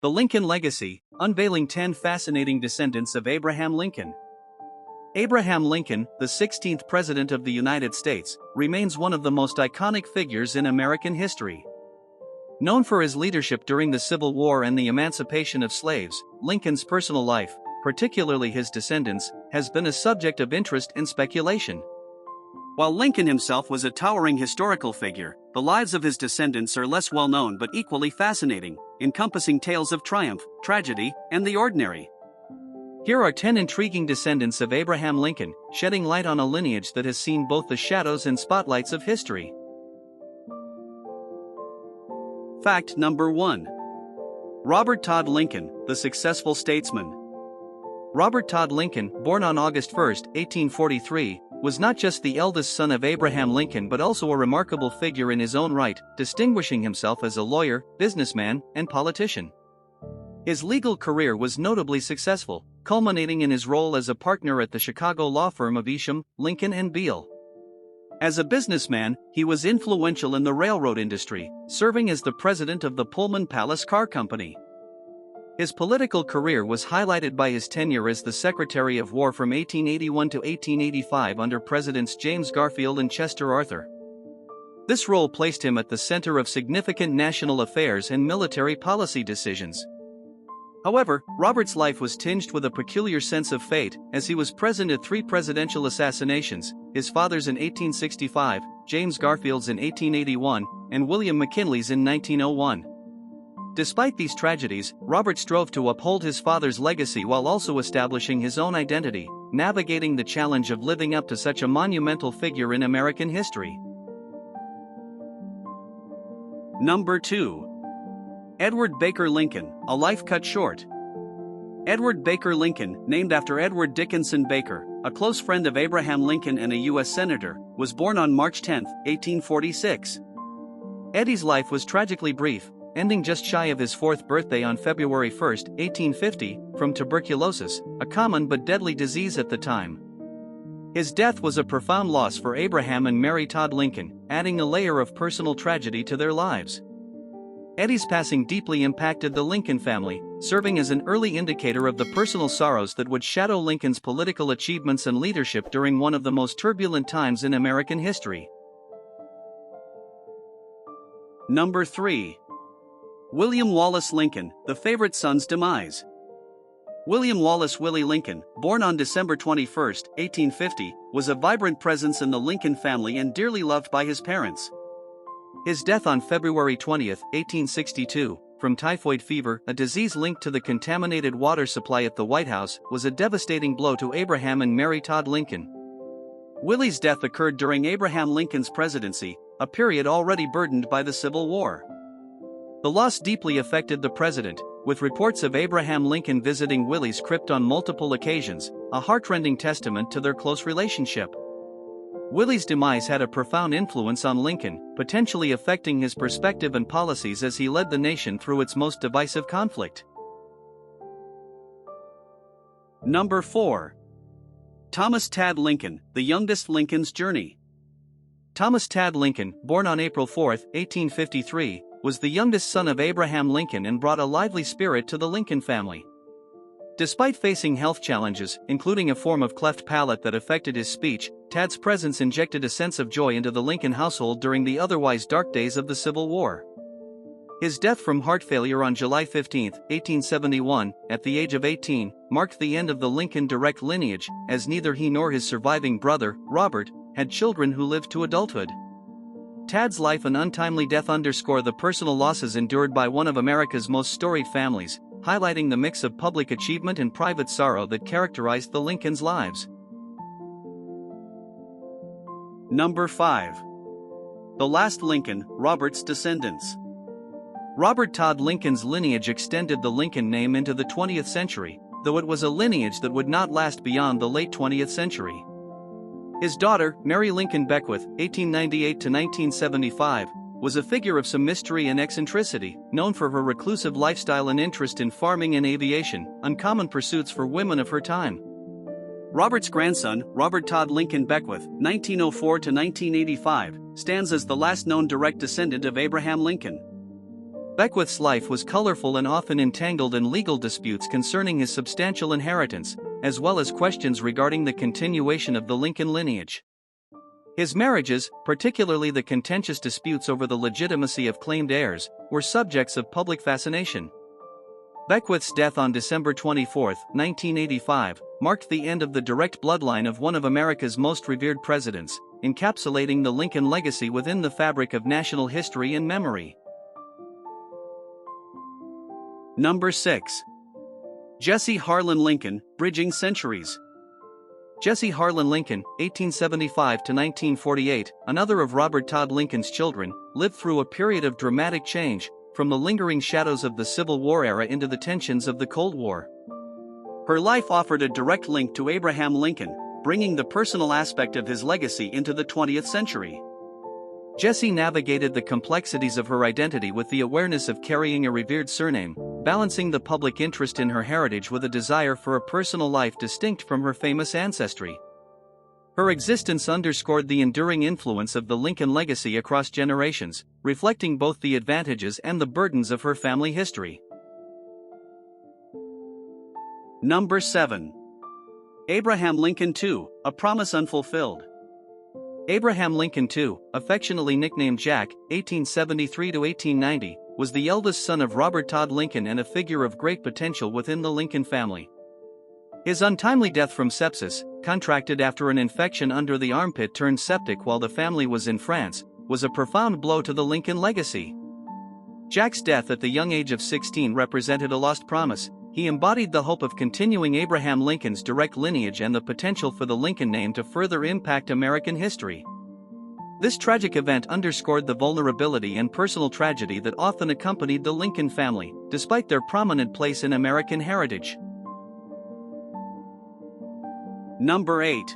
The Lincoln Legacy, unveiling 10 fascinating descendants of Abraham Lincoln. Abraham Lincoln, the 16th President of the United States, remains one of the most iconic figures in American history. Known for his leadership during the Civil War and the emancipation of slaves, Lincoln's personal life, particularly his descendants, has been a subject of interest and speculation. While Lincoln himself was a towering historical figure, the lives of his descendants are less well known but equally fascinating, encompassing tales of triumph, tragedy, and the ordinary. Here are 10 intriguing descendants of Abraham Lincoln, shedding light on a lineage that has seen both the shadows and spotlights of history. Fact number 1. Robert Todd Lincoln, the successful statesman. Robert Todd Lincoln, born on August 1, 1843, was not just the eldest son of Abraham Lincoln but also a remarkable figure in his own right, distinguishing himself as a lawyer, businessman, and politician. His legal career was notably successful, culminating in his role as a partner at the Chicago law firm of Isham, Lincoln and Beale. As a businessman, he was influential in the railroad industry, serving as the president of the Pullman Palace Car Company. His political career was highlighted by his tenure as the Secretary of War from 1881 to 1885 under Presidents James Garfield and Chester Arthur. This role placed him at the center of significant national affairs and military policy decisions. However, Robert's life was tinged with a peculiar sense of fate, as he was present at 3 presidential assassinations, his father's in 1865, James Garfield's in 1881, and William McKinley's in 1901. Despite these tragedies, Robert strove to uphold his father's legacy while also establishing his own identity, navigating the challenge of living up to such a monumental figure in American history. Number 2. Edward Baker Lincoln, a life cut short. Edward Baker Lincoln, named after Edward Dickinson Baker, a close friend of Abraham Lincoln and a U.S. Senator, was born on March 10, 1846. Eddie's life was tragically brief, ending just shy of his 4th birthday on February 1, 1850, from tuberculosis, a common but deadly disease at the time. His death was a profound loss for Abraham and Mary Todd Lincoln, adding a layer of personal tragedy to their lives. Eddie's passing deeply impacted the Lincoln family, serving as an early indicator of the personal sorrows that would shadow Lincoln's political achievements and leadership during one of the most turbulent times in American history. Number 3. William Wallace Lincoln, the favorite son's demise. William Wallace Willie Lincoln, born on December 21, 1850, was a vibrant presence in the Lincoln family and dearly loved by his parents. His death on February 20, 1862, from typhoid fever, a disease linked to the contaminated water supply at the White House, was a devastating blow to Abraham and Mary Todd Lincoln. Willie's death occurred during Abraham Lincoln's presidency, a period already burdened by the Civil War. The loss deeply affected the president, with reports of Abraham Lincoln visiting Willie's crypt on multiple occasions, a heartrending testament to their close relationship. Willie's demise had a profound influence on Lincoln, potentially affecting his perspective and policies as he led the nation through its most divisive conflict. Number 4. Thomas Tad Lincoln, the youngest Lincoln's journey. Thomas Tad Lincoln, born on April 4, 1853, was the youngest son of Abraham Lincoln and brought a lively spirit to the Lincoln family. Despite facing health challenges, including a form of cleft palate that affected his speech, Tad's presence injected a sense of joy into the Lincoln household during the otherwise dark days of the Civil War. His death from heart failure on July 15, 1871, at the age of 18, marked the end of the Lincoln direct lineage, as neither he nor his surviving brother, Robert, had children who lived to adulthood. Tad's life and untimely death underscore the personal losses endured by one of America's most storied families, highlighting the mix of public achievement and private sorrow that characterized the Lincolns' lives. Number 5. The last Lincoln, Robert's descendants. Robert Todd Lincoln's lineage extended the Lincoln name into the 20th century, though it was a lineage that would not last beyond the late 20th century. His daughter, Mary Lincoln Beckwith, 1898 to 1975, was a figure of some mystery and eccentricity, known for her reclusive lifestyle and interest in farming and aviation, uncommon pursuits for women of her time. Robert's grandson, Robert Todd Lincoln Beckwith, 1904 to 1985, stands as the last known direct descendant of Abraham Lincoln. Beckwith's life was colorful and often entangled in legal disputes concerning his substantial inheritance, as well as questions regarding the continuation of the Lincoln lineage. His marriages, particularly the contentious disputes over the legitimacy of claimed heirs, were subjects of public fascination. Beckwith's death on December 24, 1985, marked the end of the direct bloodline of one of America's most revered presidents, encapsulating the Lincoln legacy within the fabric of national history and memory. Number 6. Jesse Harlan Lincoln, Bridging Centuries. Jesse Harlan Lincoln, 1875–1948, another of Robert Todd Lincoln's children, lived through a period of dramatic change, from the lingering shadows of the Civil War era into the tensions of the Cold War. Her life offered a direct link to Abraham Lincoln, bringing the personal aspect of his legacy into the 20th century. Jessie navigated the complexities of her identity with the awareness of carrying a revered surname, balancing the public interest in her heritage with a desire for a personal life distinct from her famous ancestry. Her existence underscored the enduring influence of the Lincoln legacy across generations, reflecting both the advantages and the burdens of her family history. Number 7. Abraham Lincoln II, A Promise Unfulfilled. Abraham Lincoln II, affectionately nicknamed Jack, 1873–1890, was the eldest son of Robert Todd Lincoln and a figure of great potential within the Lincoln family. His untimely death from sepsis, contracted after an infection under the armpit turned septic while the family was in France, was a profound blow to the Lincoln legacy. Jack's death at the young age of 16 represented a lost promise. He embodied the hope of continuing Abraham Lincoln's direct lineage and the potential for the Lincoln name to further impact American history. This tragic event underscored the vulnerability and personal tragedy that often accompanied the Lincoln family, despite their prominent place in American heritage. Number 8.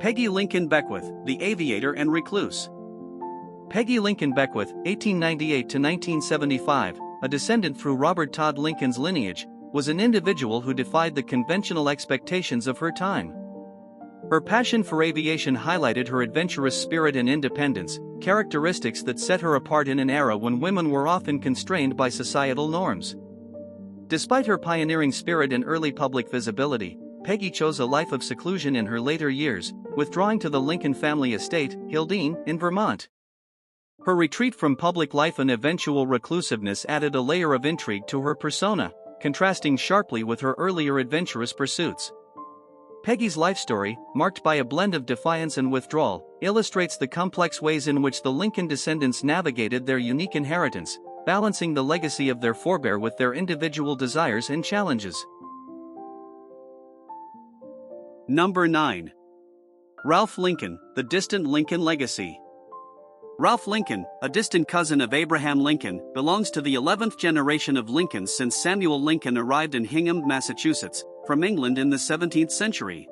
Peggy Lincoln Beckwith, the aviator and recluse. Peggy Lincoln Beckwith, 1898–1975, a descendant through Robert Todd Lincoln's lineage, was an individual who defied the conventional expectations of her time. Her passion for aviation highlighted her adventurous spirit and independence, characteristics that set her apart in an era when women were often constrained by societal norms. Despite her pioneering spirit and early public visibility, Peggy chose a life of seclusion in her later years, withdrawing to the Lincoln family estate, Hildene, in Vermont. Her retreat from public life and eventual reclusiveness added a layer of intrigue to her persona, contrasting sharply with her earlier adventurous pursuits. Peggy's life story, marked by a blend of defiance and withdrawal, illustrates the complex ways in which the Lincoln descendants navigated their unique inheritance, balancing the legacy of their forebear with their individual desires and challenges. Number 9. Ralph Lincoln, The Distant Lincoln Legacy. Ralph Lincoln, a distant cousin of Abraham Lincoln, belongs to the 11th generation of Lincolns since Samuel Lincoln arrived in Hingham, Massachusetts, from England in the 17th century.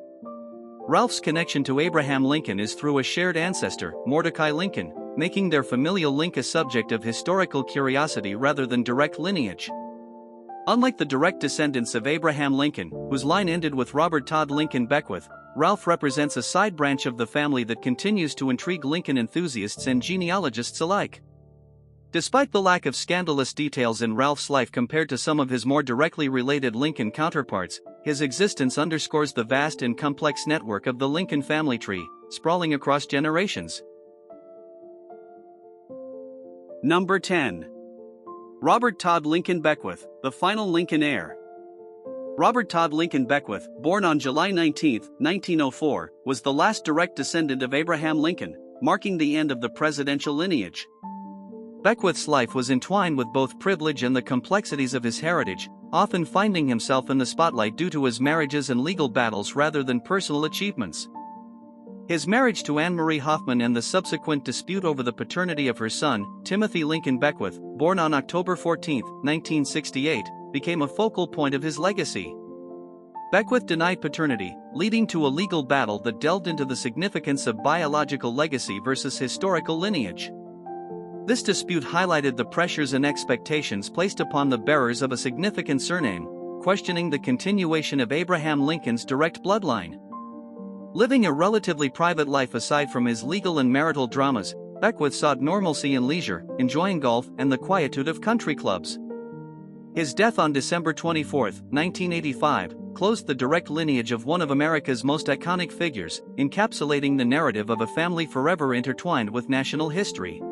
Ralph's connection to Abraham Lincoln is through a shared ancestor, Mordecai Lincoln, making their familial link a subject of historical curiosity rather than direct lineage. Unlike the direct descendants of Abraham Lincoln, whose line ended with Robert Todd Lincoln Beckwith, Ralph represents a side branch of the family that continues to intrigue Lincoln enthusiasts and genealogists alike. Despite the lack of scandalous details in Ralph's life compared to some of his more directly related Lincoln counterparts, his existence underscores the vast and complex network of the Lincoln family tree, sprawling across generations. Number 10. Robert Todd Lincoln Beckwith, the final Lincoln heir. Robert Todd Lincoln Beckwith, born on July 19, 1904, was the last direct descendant of Abraham Lincoln, marking the end of the presidential lineage. Beckwith's life was entwined with both privilege and the complexities of his heritage, often finding himself in the spotlight due to his marriages and legal battles rather than personal achievements. His marriage to Anne Marie Hoffman and the subsequent dispute over the paternity of her son, Timothy Lincoln Beckwith, born on October 14, 1968, became a focal point of his legacy. Beckwith denied paternity, leading to a legal battle that delved into the significance of biological legacy versus historical lineage. This dispute highlighted the pressures and expectations placed upon the bearers of a significant surname, questioning the continuation of Abraham Lincoln's direct bloodline. Living a relatively private life aside from his legal and marital dramas, Beckwith sought normalcy and leisure, enjoying golf and the quietude of country clubs. His death on December 24, 1985, closed the direct lineage of one of America's most iconic figures, encapsulating the narrative of a family forever intertwined with national history.